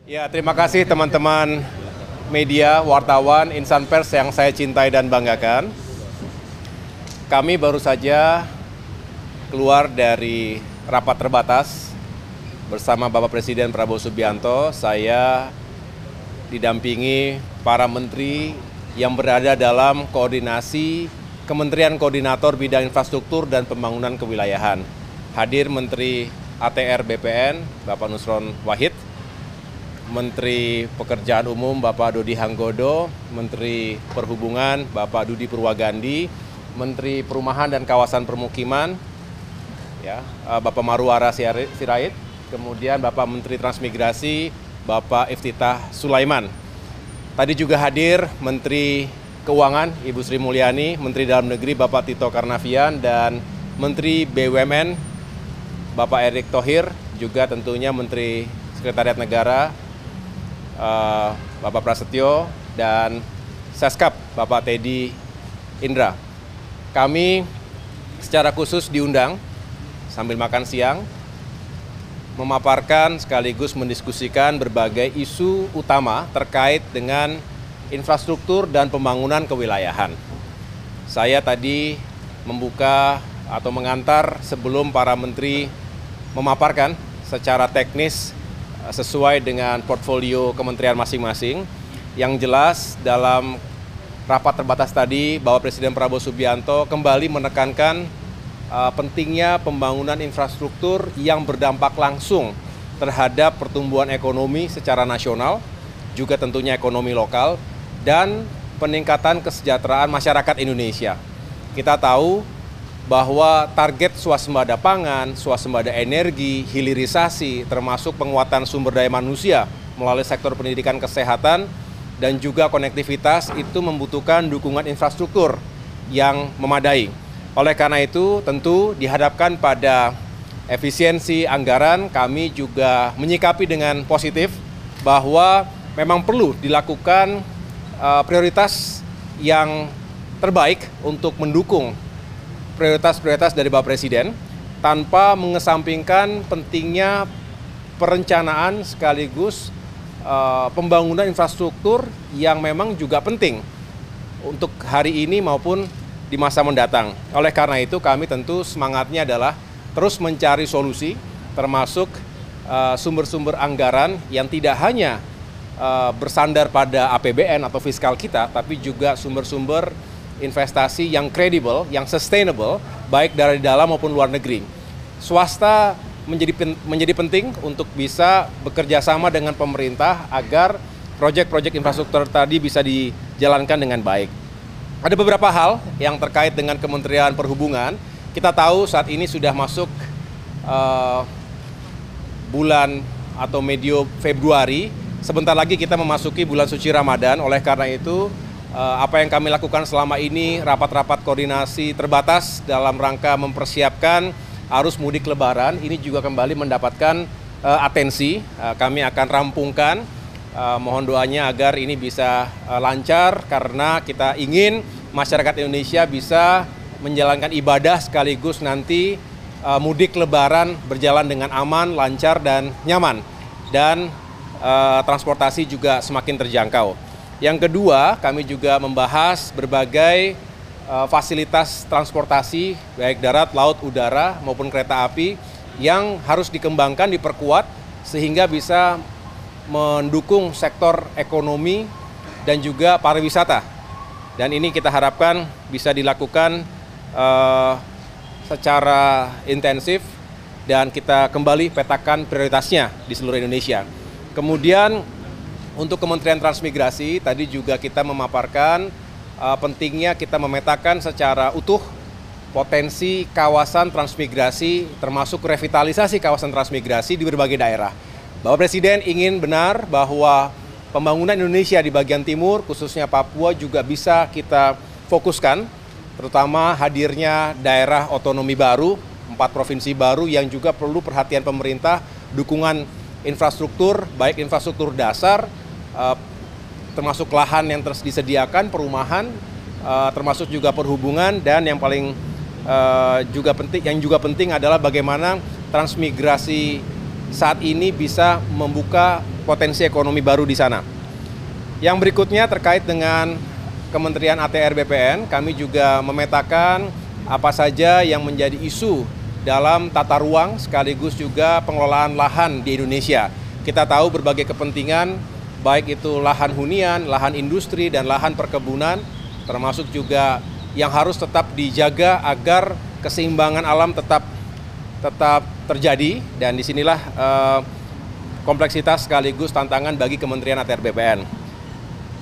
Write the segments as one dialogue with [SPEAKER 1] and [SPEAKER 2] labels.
[SPEAKER 1] Ya, terima kasih teman-teman media, wartawan, insan pers yang saya cintai dan banggakan. Kami baru saja keluar dari rapat terbatas bersama Bapak Presiden Prabowo Subianto. Saya didampingi para menteri yang berada dalam koordinasi Kementerian Koordinator Bidang Infrastruktur dan Pembangunan Kewilayahan. Hadir Menteri ATR BPN, Bapak Nusron Wahid, Menteri Pekerjaan Umum Bapak Dodi Hanggodo, Menteri Perhubungan Bapak Dudi Purwagandi, Menteri Perumahan dan Kawasan Permukiman ya, Bapak Marwara Sirait, kemudian Bapak Menteri Transmigrasi Bapak Iftitah Sulaiman. Tadi juga hadir Menteri Keuangan Ibu Sri Mulyani, Menteri Dalam Negeri Bapak Tito Karnavian, dan Menteri BUMN Bapak Erick Thohir, juga tentunya Menteri Sekretariat Negara Bapak Prasetyo, dan Seskap Bapak Teddy Indra. Kami secara khusus diundang sambil makan siang memaparkan sekaligus mendiskusikan berbagai isu utama terkait dengan infrastruktur dan pembangunan kewilayahan. Saya tadi membuka atau mengantar sebelum para menteri memaparkan secara teknis sesuai dengan portfolio kementerian masing-masing. Yang jelas dalam rapat terbatas tadi, Bapak Presiden Prabowo Subianto kembali menekankan pentingnya pembangunan infrastruktur yang berdampak langsung terhadap pertumbuhan ekonomi secara nasional, juga tentunya ekonomi lokal, dan peningkatan kesejahteraan masyarakat Indonesia. Kita tahu bahwa target swasembada pangan, swasembada energi, hilirisasi, termasuk penguatan sumber daya manusia melalui sektor pendidikan, kesehatan, dan juga konektivitas itu membutuhkan dukungan infrastruktur yang memadai. Oleh karena itu, tentu dihadapkan pada efisiensi anggaran, kami juga menyikapi dengan positif bahwa memang perlu dilakukan prioritas yang terbaik untuk mendukung prioritas-prioritas dari Bapak Presiden tanpa mengesampingkan pentingnya perencanaan sekaligus pembangunan infrastruktur yang memang juga penting untuk hari ini maupun di masa mendatang. Oleh karena itu kami tentu semangatnya adalah terus mencari solusi termasuk sumber-sumber anggaran yang tidak hanya bersandar pada APBN atau fiskal kita, tapi juga sumber-sumber investasi yang kredibel, yang sustainable, baik dari dalam maupun luar negeri. Swasta menjadi penting untuk bisa bekerja sama dengan pemerintah agar proyek-proyek infrastruktur tadi bisa dijalankan dengan baik. Ada beberapa hal yang terkait dengan Kementerian Perhubungan. Kita tahu saat ini sudah masuk bulan atau medio Februari. Sebentar lagi kita memasuki bulan suci Ramadan. Oleh karena itu, apa yang kami lakukan selama ini, rapat-rapat koordinasi terbatas dalam rangka mempersiapkan arus mudik Lebaran, ini juga kembali mendapatkan atensi. Kami akan rampungkan, mohon doanya agar ini bisa lancar, karena kita ingin masyarakat Indonesia bisa menjalankan ibadah sekaligus nanti mudik Lebaran berjalan dengan aman, lancar, dan nyaman, dan transportasi juga semakin terjangkau. Yang kedua, kami juga membahas berbagai fasilitas transportasi, baik darat, laut, udara, maupun kereta api, yang harus dikembangkan, diperkuat, sehingga bisa mendukung sektor ekonomi dan juga pariwisata. Dan ini kita harapkan bisa dilakukan secara intensif, dan kita kembali petakan prioritasnya di seluruh Indonesia. Kemudian, untuk Kementerian Transmigrasi, tadi juga kita memaparkan pentingnya kita memetakan secara utuh potensi kawasan transmigrasi, termasuk revitalisasi kawasan transmigrasi di berbagai daerah. Bapak Presiden ingin benar bahwa pembangunan Indonesia di bagian timur, khususnya Papua, juga bisa kita fokuskan, terutama hadirnya daerah otonomi baru, 4 provinsi baru yang juga perlu perhatian pemerintah, dukungan infrastruktur, baik infrastruktur dasar, termasuk lahan yang terus disediakan, perumahan, termasuk juga perhubungan, dan yang paling juga penting adalah bagaimana transmigrasi saat ini bisa membuka potensi ekonomi baru di sana. Yang berikutnya terkait dengan Kementerian ATR BPN, kami juga memetakan apa saja yang menjadi isu dalam tata ruang sekaligus juga pengelolaan lahan di Indonesia. Kita tahu berbagai kepentingan, baik itu lahan hunian, lahan industri, dan lahan perkebunan, termasuk juga yang harus tetap dijaga agar keseimbangan alam tetap terjadi, dan disinilah kompleksitas sekaligus tantangan bagi Kementerian ATR BPN.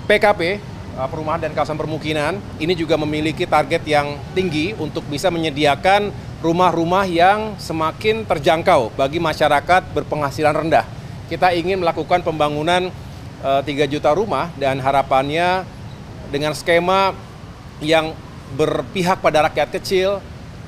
[SPEAKER 1] PKP, Perumahan dan Kawasan Permukiman, ini juga memiliki target yang tinggi untuk bisa menyediakan rumah-rumah yang semakin terjangkau bagi masyarakat berpenghasilan rendah. Kita ingin melakukan pembangunan 3 juta rumah dan harapannya dengan skema yang berpihak pada rakyat kecil,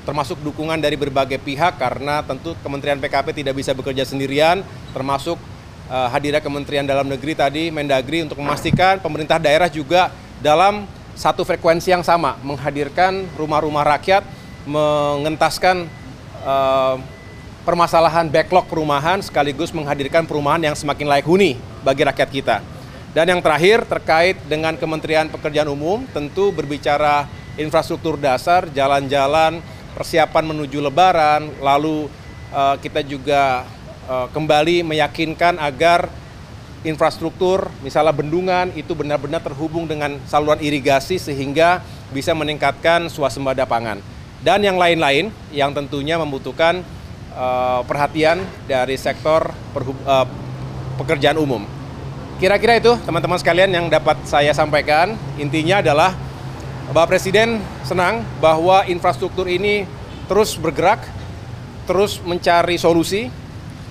[SPEAKER 1] termasuk dukungan dari berbagai pihak, karena tentu Kementerian PKP tidak bisa bekerja sendirian, termasuk hadirnya Kementerian Dalam Negeri tadi, Mendagri, untuk memastikan pemerintah daerah juga dalam satu frekuensi yang sama, menghadirkan rumah-rumah rakyat, mengentaskan permasalahan backlog perumahan, sekaligus menghadirkan perumahan yang semakin layak huni bagi rakyat kita. Dan yang terakhir terkait dengan Kementerian Pekerjaan Umum, tentu berbicara infrastruktur dasar, jalan-jalan, persiapan menuju Lebaran, lalu kita juga kembali meyakinkan agar infrastruktur, misalnya bendungan, itu benar-benar terhubung dengan saluran irigasi sehingga bisa meningkatkan swasembada pangan. Dan yang lain-lain yang tentunya membutuhkan perhatian dari sektor pekerjaan umum. Kira-kira itu teman-teman sekalian yang dapat saya sampaikan. Intinya adalah Bapak Presiden senang bahwa infrastruktur ini terus bergerak, terus mencari solusi,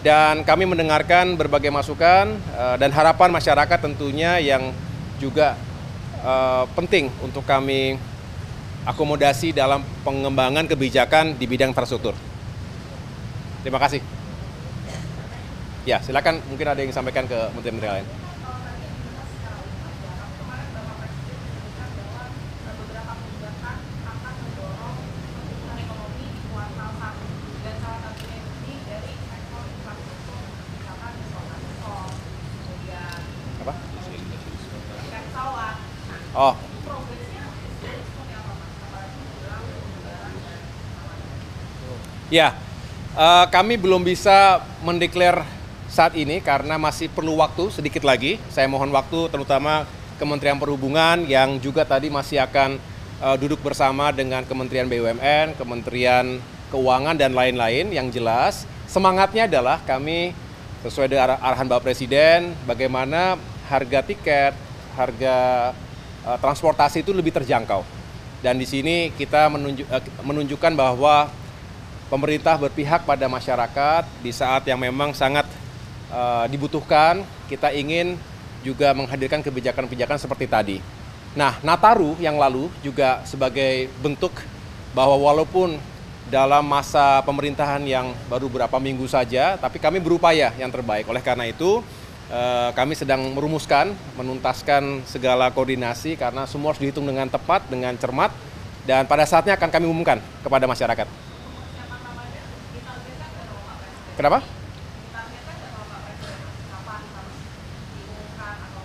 [SPEAKER 1] dan kami mendengarkan berbagai masukan dan harapan masyarakat tentunya yang juga penting untuk kami akomodasi dalam pengembangan kebijakan di bidang infrastruktur. Terima kasih. Ya, silakan, mungkin ada yang disampaikan ke menteri-menteri lain. Oh. Ya, kami belum bisa mendeklar saat ini karena masih perlu waktu sedikit lagi. Saya mohon waktu terutama Kementerian Perhubungan yang juga tadi masih akan duduk bersama dengan Kementerian BUMN, Kementerian Keuangan, dan lain-lain. Yang jelas semangatnya adalah kami sesuai dengan arahan Bapak Presiden, bagaimana harga tiket, harga transportasi itu lebih terjangkau. Dan di sini kita menunjukkan bahwa pemerintah berpihak pada masyarakat di saat yang memang sangat dibutuhkan. Kita ingin juga menghadirkan kebijakan-kebijakan seperti tadi. Nah, Nataru yang lalu juga sebagai bentuk bahwa walaupun dalam masa pemerintahan yang baru beberapa minggu saja, tapi kami berupaya yang terbaik. Oleh karena itu, kami sedang merumuskan, menuntaskan segala koordinasi karena semua harus dihitung dengan tepat, dengan cermat, dan pada saatnya akan kami umumkan kepada masyarakat. Kenapa?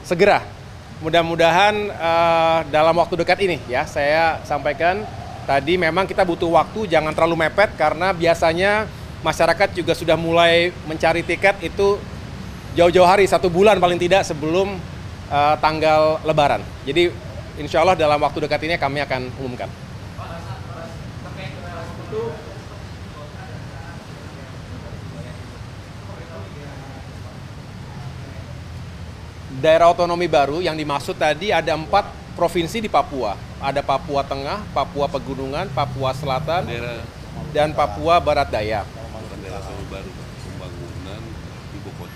[SPEAKER 1] Segera. Mudah-mudahan dalam waktu dekat ini ya, saya sampaikan tadi memang kita butuh waktu, jangan terlalu mepet karena biasanya masyarakat juga sudah mulai mencari tiket itu jauh-jauh hari, 1 bulan paling tidak sebelum tanggal Lebaran. Jadi insya Allah dalam waktu dekat ini kami akan umumkan. Daerah otonomi baru yang dimaksud tadi ada 4 provinsi di Papua. Ada Papua Tengah, Papua Pegunungan, Papua Selatan, dan Papua Barat Daya.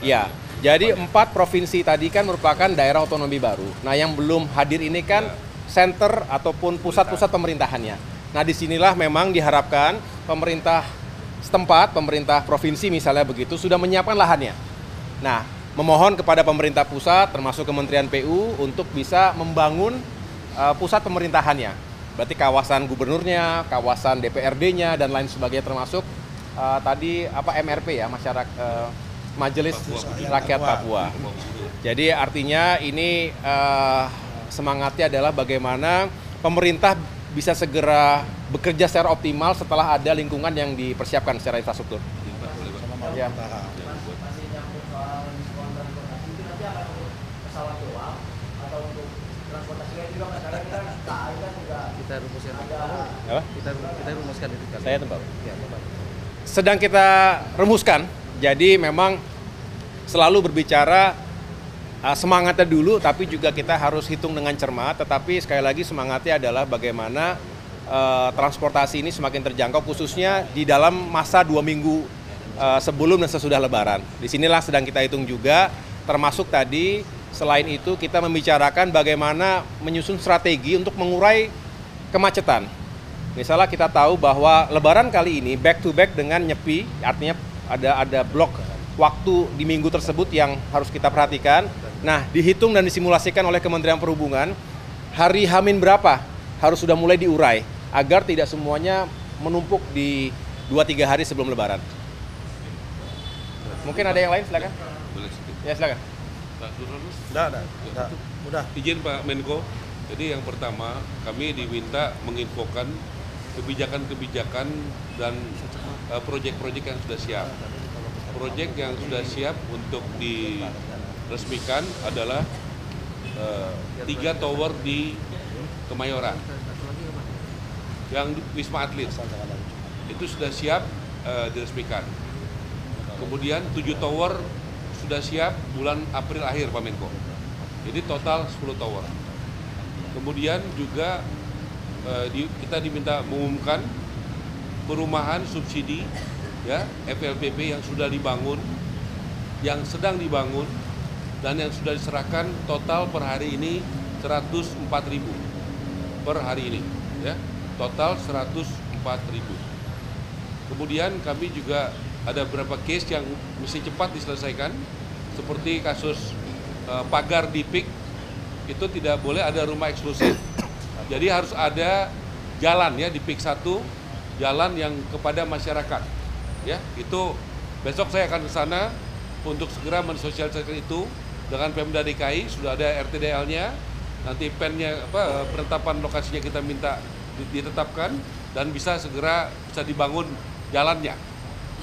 [SPEAKER 1] Ya, jadi 4 provinsi tadi kan merupakan daerah otonomi baru. Nah, yang belum hadir ini kan center ataupun pusat-pusat pemerintahannya. Nah, disinilah memang diharapkan pemerintah setempat, pemerintah provinsi misalnya begitu, sudah menyiapkan lahannya. Nah, memohon kepada pemerintah pusat, termasuk Kementerian PU, untuk bisa membangun pusat pemerintahannya. Berarti kawasan gubernurnya, kawasan DPRD-nya, dan lain sebagainya, termasuk tadi MRP ya, masyarakat Majelis Rakyat Papua. Jadi artinya ini semangatnya adalah bagaimana pemerintah bisa segera bekerja secara optimal setelah ada lingkungan yang dipersiapkan secara infrastruktur. Ya.
[SPEAKER 2] Kita rumuskan.
[SPEAKER 1] Apa?
[SPEAKER 2] Kita rumuskan itu kan.
[SPEAKER 1] Saya tempat.
[SPEAKER 2] Ya, Bapak.
[SPEAKER 1] Sedang kita remuskan. Jadi memang selalu berbicara semangatnya dulu, tapi juga kita harus hitung dengan cermat. Tetapi sekali lagi semangatnya adalah bagaimana transportasi ini semakin terjangkau, khususnya di dalam masa 2 minggu sebelum dan sesudah Lebaran. Disinilah sedang kita hitung juga, termasuk tadi selain itu kita membicarakan bagaimana menyusun strategi untuk mengurai kemacetan. Misalnya kita tahu bahwa Lebaran kali ini back to back dengan Nyepi, artinya ada blok waktu di minggu tersebut yang harus kita perhatikan. Nah, dihitung dan disimulasikan oleh Kementerian Perhubungan, hari H-min berapa harus sudah mulai diurai agar tidak semuanya menumpuk di 2-3 hari sebelum Lebaran. Mungkin ada yang lain, silakan.
[SPEAKER 3] Boleh sedikit.
[SPEAKER 1] Ya, silakan.
[SPEAKER 3] Pak Nurhanus?
[SPEAKER 2] Udah.
[SPEAKER 3] Izin Pak Menko. Jadi yang pertama, kami diminta menginfokan kebijakan-kebijakan dan proyek-proyek yang sudah siap. Proyek yang sudah siap untuk diresmikan adalah 3 tower di Kemayoran, yang Wisma Atlet itu sudah siap diresmikan. Kemudian 7 tower sudah siap bulan April akhir, Pak Menko. Jadi total 10 tower. Kemudian juga kita diminta mengumumkan perumahan subsidi, ya, FLPP yang sudah dibangun, yang sedang dibangun, dan yang sudah diserahkan total per hari ini 104.000 per hari ini, ya, total 104.000. Kemudian kami juga ada beberapa case yang mesti cepat diselesaikan, seperti kasus pagar di PIK, itu tidak boleh ada rumah eksklusif. Jadi harus ada jalan, ya, di PIK 1, jalan yang kepada masyarakat. Ya, itu besok saya akan ke sana untuk segera mensosialisasikan itu dengan Pemda DKI. Sudah ada RTDL-nya, nanti pennya penetapan lokasinya kita minta ditetapkan dan bisa segera dibangun jalannya.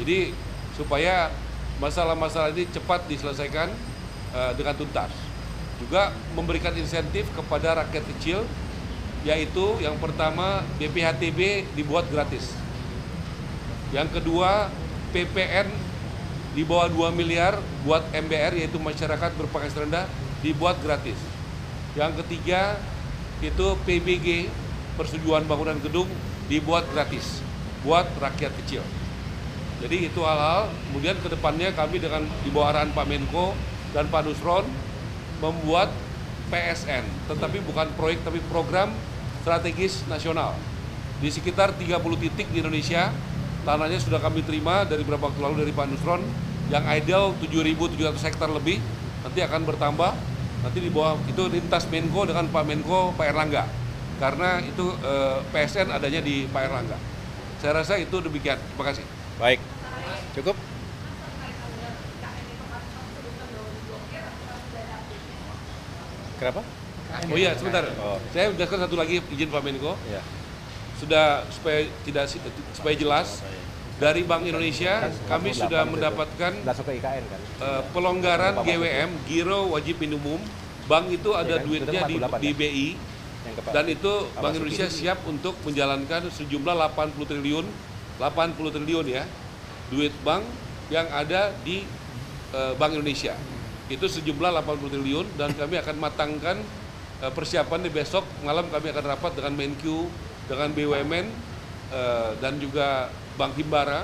[SPEAKER 3] Jadi supaya masalah-masalah ini cepat diselesaikan dengan tuntas. Juga memberikan insentif kepada rakyat kecil, yaitu yang pertama BPHTB dibuat gratis. Yang kedua, PPN di bawah 2 miliar buat MBR, yaitu masyarakat berpenghasilan rendah, dibuat gratis. Yang ketiga, itu PBG, persetujuan bangunan gedung, dibuat gratis buat rakyat kecil. Jadi itu hal-hal. Kemudian ke depannya kami dengan di bawah arahan Pak Menko dan Pak Nusron membuat PSN, tetapi bukan proyek tapi program strategis nasional. Di sekitar 30 titik di Indonesia, tanahnya sudah kami terima dari beberapa waktu lalu dari Pak Nusron, yang ideal 7.700 hektar lebih, nanti akan bertambah, nanti di bawah itu lintas Menko dengan Pak Menko, Pak Erlangga, karena itu PSN adanya di Pak Erlangga. Saya rasa itu demikian, terima kasih.
[SPEAKER 1] Baik, cukup. Kenapa?
[SPEAKER 3] Oh iya, sebentar.
[SPEAKER 1] Oh.
[SPEAKER 3] Saya jelaskan satu lagi, izin Pak Menko.
[SPEAKER 1] Ya.
[SPEAKER 3] Sudah supaya jelas, dari Bank Indonesia kami sudah mendapatkan
[SPEAKER 1] Langsung ke IKN kan?
[SPEAKER 3] pelonggaran GWM, Giro Wajib Minimum. Bank itu ada duitnya di BI, dan itu Bank Indonesia siap untuk menjalankan sejumlah 80 triliun ya, duit bank yang ada di Bank Indonesia. Itu sejumlah 80 triliun, dan kami akan matangkan persiapan di besok malam. Kami akan rapat dengan Menq, dengan BUMN, dan juga Bank Himbara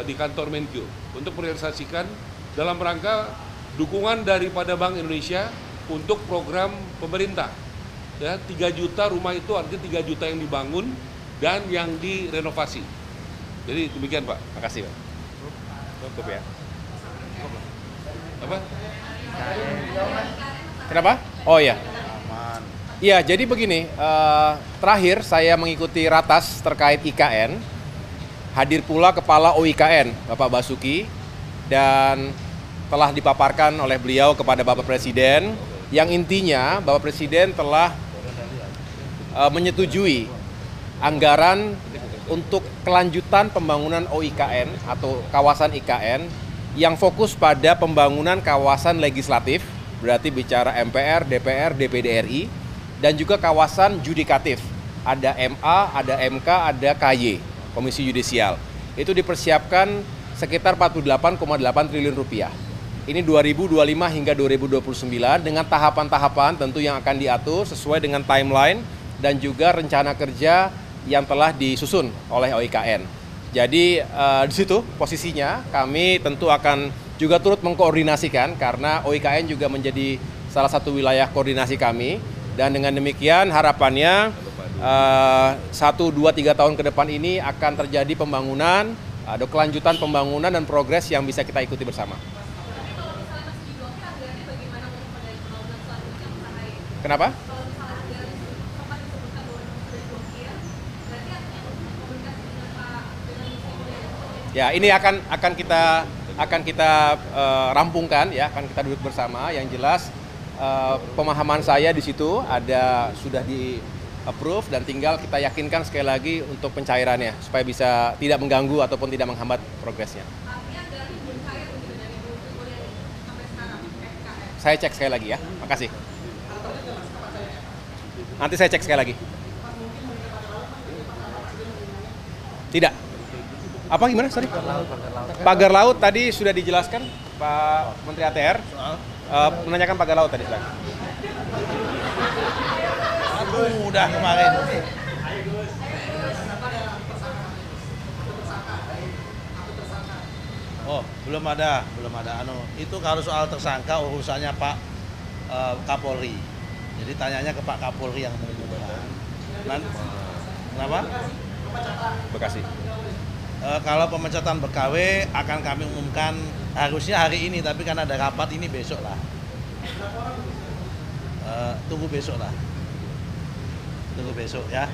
[SPEAKER 3] di kantor Menq untuk merealisasikan dalam rangka dukungan daripada Bank Indonesia untuk program pemerintah. Ya, 3 juta rumah itu artinya 3 juta yang dibangun dan yang direnovasi. Jadi demikian, Pak.
[SPEAKER 1] Makasih, Pak. Cukup ya.
[SPEAKER 3] Apa?
[SPEAKER 1] Kenapa? Oh ya. Iya, jadi begini, terakhir saya mengikuti ratas terkait IKN, hadir pula Kepala OIKN, Bapak Basuki, dan telah dipaparkan oleh beliau kepada Bapak Presiden, yang intinya Bapak Presiden telah menyetujui anggaran untuk kelanjutan pembangunan OIKN atau kawasan IKN yang fokus pada pembangunan kawasan legislatif, berarti bicara MPR, DPR, DPD RI, dan juga kawasan judikatif. Ada MA, ada MK, ada KY, Komisi Yudisial. Itu dipersiapkan sekitar 48,8 triliun rupiah. Ini 2025 hingga 2029 dengan tahapan-tahapan tentu yang akan diatur sesuai dengan timeline dan juga rencana kerja yang telah disusun oleh OIKN. Jadi di situ posisinya kami tentu akan juga turut mengkoordinasikan karena OIKN juga menjadi salah satu wilayah koordinasi kami, dan dengan demikian harapannya 1, 2, 3 tahun ke depan ini akan terjadi pembangunan, ada kelanjutan pembangunan dan progres yang bisa kita ikuti bersama. Kenapa? Ya, ini akan kita rampungkan ya, akan kita duduk bersama. Yang jelas pemahaman saya di situ sudah di approve dan tinggal kita yakinkan sekali lagi untuk pencairannya supaya bisa tidak mengganggu ataupun tidak menghambat progresnya. Saya cek sekali lagi ya. Makasih. Nanti saya cek sekali lagi. Tidak. Apa gimana? Sorry. Pagar laut tadi sudah dijelaskan Pak Menteri ATR. Menanyakan pagar laut tadi.
[SPEAKER 2] Aduh, udah kemarin. Oh, belum ada. Itu kalau soal tersangka urusannya Pak Kapolri. Jadi tanyanya ke Pak Kapolri yang mengumumkan. Kenapa?
[SPEAKER 1] Bekasi.
[SPEAKER 2] Kalau pemecatan BKW akan kami umumkan harusnya hari ini, tapi kan ada rapat ini besok lah. Tunggu besok lah. Tunggu besok ya.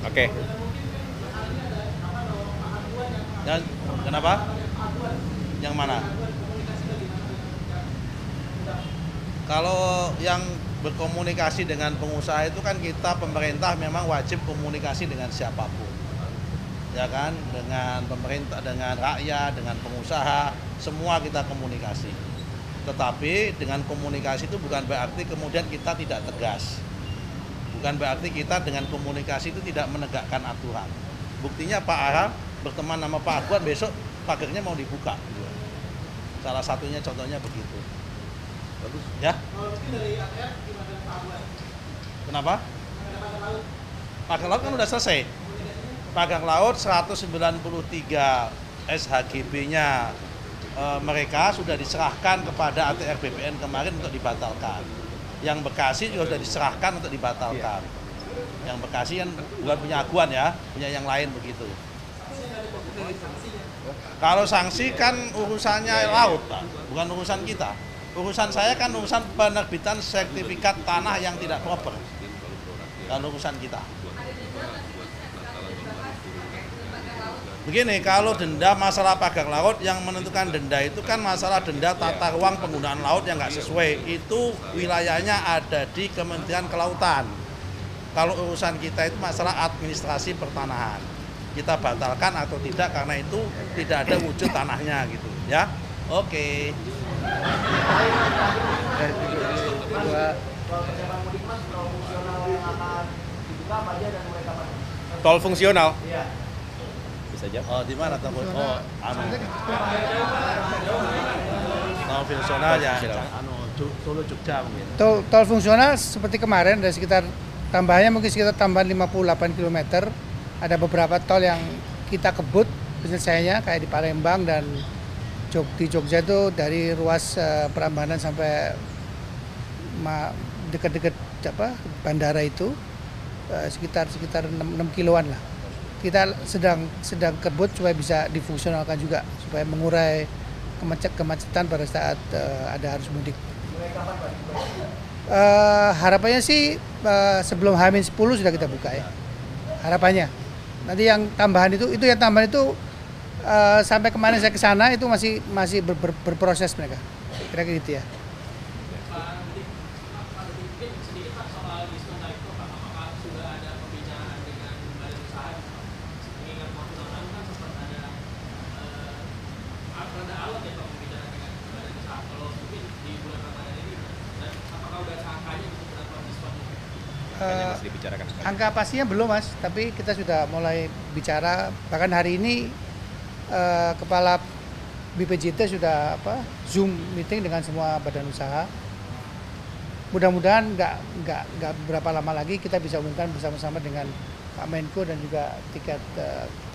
[SPEAKER 1] Oke.
[SPEAKER 2] Kenapa? Yang mana? Kalau yang berkomunikasi dengan pengusaha itu kan kita pemerintah memang wajib komunikasi dengan siapapun. Ya kan, dengan pemerintah, dengan rakyat, dengan pengusaha, semua kita komunikasi. Tetapi dengan komunikasi itu bukan berarti kemudian kita tidak tegas. Bukan berarti kita dengan komunikasi itu tidak menegakkan aturan. Buktinya Pak Ara berteman sama Pak Aguan, besok pagernya mau dibuka. Salah satunya contohnya begitu. Bagus. Ya. Kenapa? Pagar laut kan udah selesai. Pagar laut 193 SHGB-nya mereka sudah diserahkan kepada ATR BPN kemarin untuk dibatalkan. Yang Bekasi juga sudah diserahkan untuk dibatalkan. Yang Bekasi kan bukan punya Aguan ya, punya yang lain begitu. Kalau sanksi kan urusannya laut, Pak, bukan urusan kita. Urusan saya kan urusan penerbitan sertifikat tanah yang tidak proper. Kalau urusan kita. Begini, kalau denda masalah pagar laut yang menentukan denda itu kan masalah denda tata ruang penggunaan laut yang nggak sesuai. Itu wilayahnya ada di Kementerian Kelautan. Kalau urusan kita itu masalah administrasi pertanahan. Kita batalkan atau tidak karena itu tidak ada wujud tanahnya gitu ya. Oke.
[SPEAKER 1] Tol fungsional. Saja.
[SPEAKER 2] Oh, di mana tol? Oh, tol fungsional ya. Solo Jogja mungkin.
[SPEAKER 4] Tol fungsional seperti kemarin ada sekitar tambahannya mungkin sekitar tambahan 58 km. Ada beberapa tol yang kita kebut penyelesaiannya kayak di Palembang dan di Jogja itu dari ruas Prambanan sampai dekat-dekat bandara itu sekitar 6 kiloan lah. Kita sedang kebut supaya bisa difungsionalkan juga supaya mengurai kemacetan pada saat ada arus mudik. Harapannya sih sebelum H-10 sudah kita buka ya. Harapannya. Nanti yang tambahan itu sampai kemarin saya ke sana itu masih berproses mereka. kira-kira gitu ya.
[SPEAKER 1] Makanya masih dibicarakan sekarang.
[SPEAKER 4] Angka pastinya belum Mas, tapi kita sudah mulai bicara. Bahkan hari ini Kepala BPJT sudah Zoom meeting dengan semua badan usaha. Mudah-mudahan nggak berapa lama lagi kita bisa umumkan bersama-sama dengan Pak Menko dan juga tiket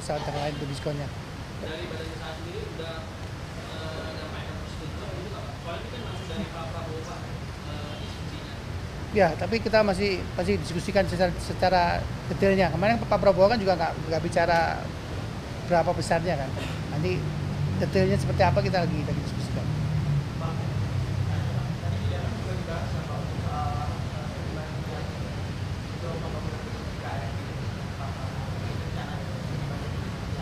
[SPEAKER 4] pesawat yang lain untuk diskonnya. Dari badan usaha sendiri sudah menyampaikan persetujuan itu nggak Pak? Soalnya kan masih dari Pak Prabowo Pak diskusinya. Ya, tapi kita masih diskusikan secara detailnya. Kemarin Pak Prabowo kan juga nggak bicara berapa besarnya kan. Nanti detailnya seperti apa kita lagi diskusikan.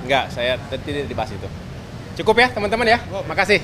[SPEAKER 1] Enggak, saya tidak dibahas itu. Cukup ya teman-teman ya. Makasih.